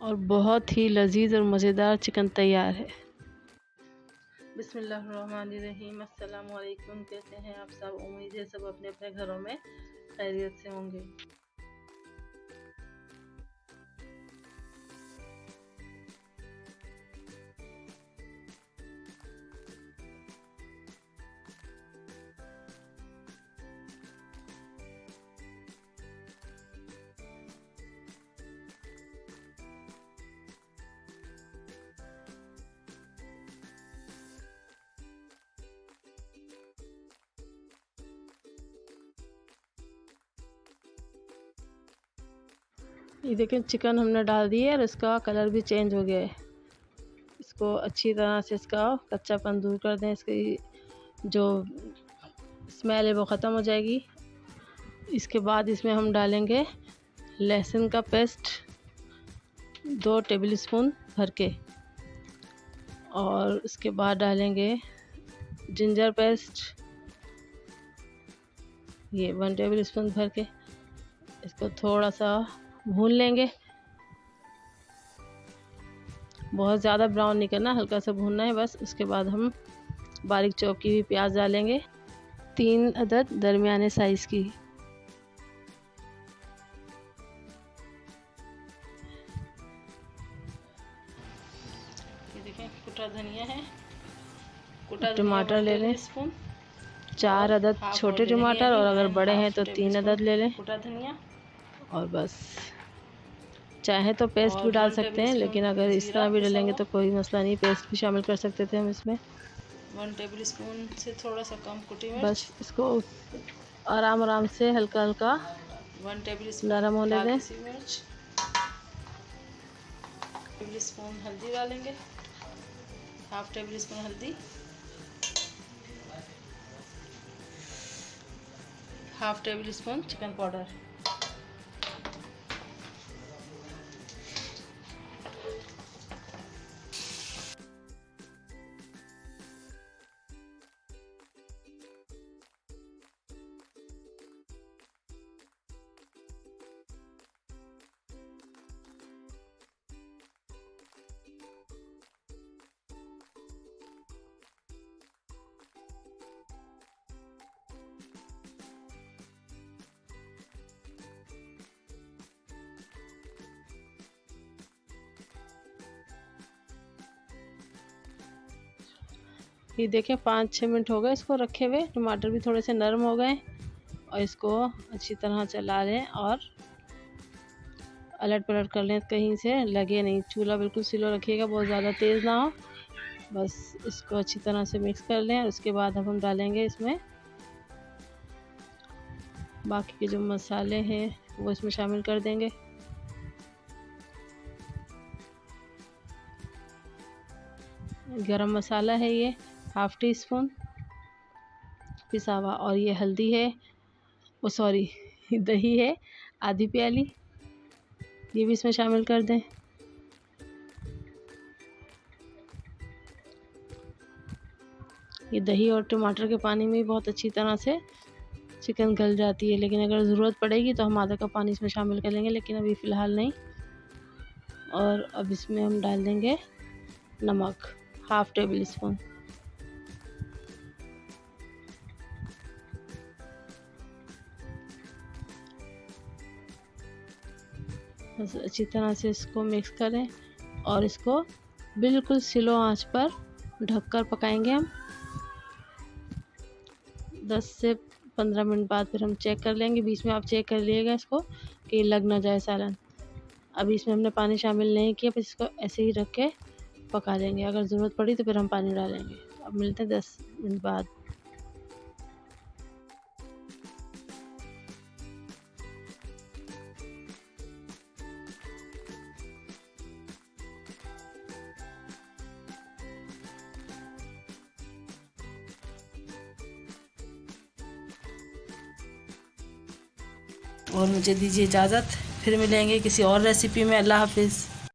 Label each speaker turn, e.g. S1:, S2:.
S1: और बहुत ही लजीज और मज़ेदार चिकन तैयार है। बिस्मिल्लाहिर्रहमानिर्रहीम। अस्सलाम वालेकुम। कैसे हैं आप सब? उम्मीद है सब अपने अपने घरों में खैरियत से होंगे। ये देखें, चिकन हमने डाल दिया और इसका कलर भी चेंज हो गया है। इसको अच्छी तरह से इसका कच्चापन दूर कर दें। इसकी जो स्मेल है वो ख़त्म हो जाएगी। इसके बाद इसमें हम डालेंगे लहसुन का पेस्ट 2 टेबल स्पून भर के, और उसके बाद डालेंगे जिंजर पेस्ट ये 1 टेबल स्पून भर के। इसको थोड़ा सा भून लेंगे। बहुत ज़्यादा ब्राउन नहीं करना, हल्का सा भूनना है बस। उसके बाद हम बारीक चॉप की हुई प्याज डालेंगे, 3 अदद दरमियाने साइज़ की। ये देखें, कुटा धनिया है। कुटा टमाटर ले लें, 4 अदद छोटे टमाटर, और अगर बड़े हैं तो 3 अदद ले लें। कुटा धनिया, और बस चाहे तो पेस्ट भी डाल सकते हैं, लेकिन अगर इस तरह भी डालेंगे तो कोई मसला नहीं, पेस्ट भी शामिल कर सकते थे हम इसमें। 1 टेबल स्पून से थोड़ा सा कम कुटी मिर्च। बस इसको आराम आराम से हल्का हल्का 1 टेबल स्पून नरम होने दें। टेबल स्पून हल्दी डालेंगे, 1/2 टेबल स्पून हल्दी, 1/2 टेबल स्पून चिकन पाउडर। ये देखें, 5-6 मिनट हो गए इसको रखे हुए। टमाटर भी थोड़े से नरम हो गए, और इसको अच्छी तरह चला लें और अलट पलट कर लें, कहीं से लगे नहीं। चूल्हा बिल्कुल स्लो रखिएगा, बहुत ज़्यादा तेज़ ना हो। बस इसको अच्छी तरह से मिक्स कर लें, और उसके बाद अब हम डालेंगे इसमें बाकी के जो मसाले हैं वो इसमें शामिल कर देंगे। गरम मसाला है ये 1/2 टी स्पून पिसा हुआ, और ये हल्दी है, वो सॉरी दही है आधी प्याली, ये भी इसमें शामिल कर दें। ये दही और टमाटर के पानी में बहुत अच्छी तरह से चिकन गल जाती है, लेकिन अगर ज़रूरत पड़ेगी तो हम आधा कप पानी इसमें शामिल कर लेंगे, लेकिन अभी फ़िलहाल नहीं। और अब इसमें हम डाल देंगे नमक 1/2 टेबल स्पून। बस अच्छी तरह से इसको मिक्स करें, और इसको बिल्कुल स्लो आंच पर ढककर पकाएंगे हम। 10 से 15 मिनट बाद फिर हम चेक कर लेंगे। बीच में आप चेक कर लीजिएगा इसको कि लग ना जाए सालन। अभी इसमें हमने पानी शामिल नहीं किया, बस इसको ऐसे ही रख के पका लेंगे। अगर ज़रूरत पड़ी तो फिर हम पानी डालेंगे। अब मिलते हैं 10 मिनट बाद। और मुझे दीजिए इजाज़त, फिर मिलेंगे किसी और रेसिपी में। अल्लाह हाफिज़।